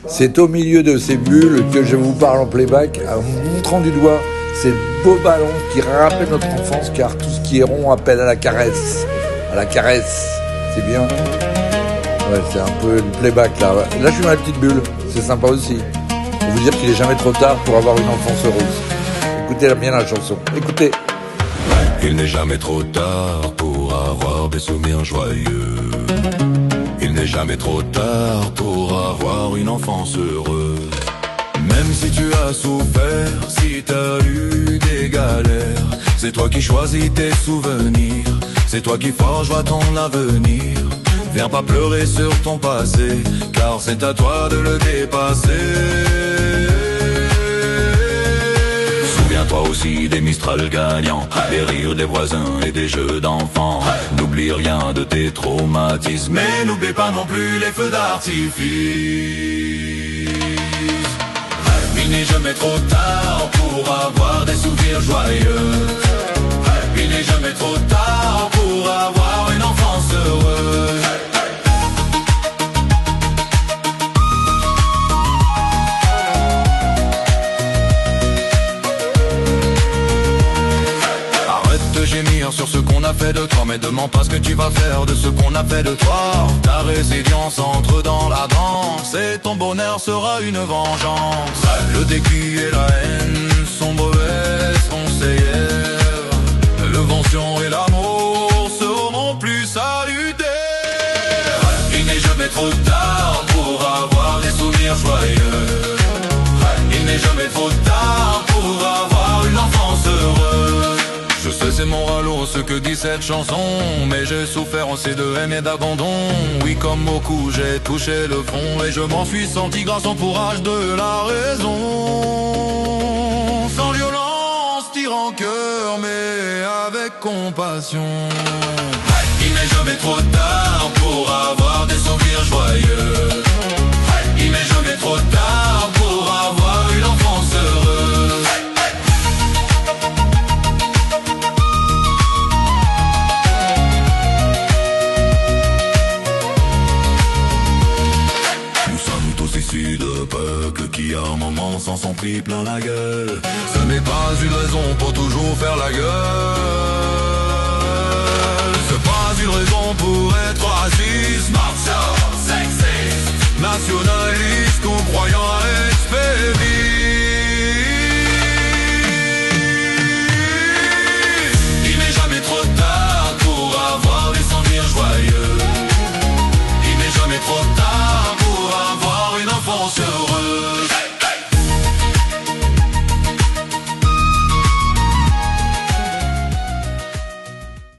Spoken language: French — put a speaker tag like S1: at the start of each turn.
S1: C'est au milieu de ces bulles que je vous parle en playback en vous montrant du doigt ces beaux ballons qui rappellent notre enfance, car tout ce qui est rond appelle à la caresse. À la caresse, c'est bien. Ouais, c'est un peu du playback là. Là, je suis dans la petite bulle, c'est sympa aussi. Pour vous dire qu'il n'est jamais trop tard pour avoir une enfance heureuse. Écoutez bien la chanson, écoutez.
S2: Il n'est jamais trop tard pour avoir des souvenirs joyeux. Il n'est jamais trop tard pour avoir une enfance heureuse. Même si tu as souffert, si t'as eu des galères, c'est toi qui choisis tes souvenirs, c'est toi qui forgeras ton avenir. Viens pas pleurer sur ton passé, car c'est à toi de le dépasser. Souviens-toi aussi des Mistral gagnants, des rires des voisins et des jeux d'enfants. N'oublie rien de tes traumatismes, mais n'oublie pas non plus les feux d'artifice. Il n'est jamais trop tard pour avoir des souvenirs joyeux. Il n'est jamais trop tard pour avoir une enfance heureuse. Gémir sur ce qu'on a fait de toi, mais demande pas ce que tu vas faire de ce qu'on a fait de toi. Ta résilience entre dans la danse et ton bonheur sera une vengeance. Le dégoût et la haine sont mauvaises conseillères. L'invention et l'amour seront plus salutaires. Il n'est jamais trop tard pour avoir des souvenirs joyeux. Il n'est jamais trop tard pour avoir une enfance heureuse. Je sais c'est mon râleau ce que dit cette chanson, mais j'ai souffert aussi de haine et d'abandon. Oui, comme beaucoup j'ai touché le fond, et je m'en suis senti grâce au courage de la raison. Sans violence, tirant cœur, mais avec compassion. Il n'est jamais trop tard pour avoir des souvenirs joyeux. Il n'est jamais trop tard pour avoir une enfance heureuse. Issus de peuples qui à un moment s'en sont pris plein la gueule. Ce n'est pas une raison pour toujours faire la gueule. C'est pas une raison pour être raciste, martial, sexiste, nationaliste ou croyant à expédie. Il n'est jamais trop tard pour avoir des souvenirs joyeux. Il n'est jamais trop tard pour avoir une enfance heureuse.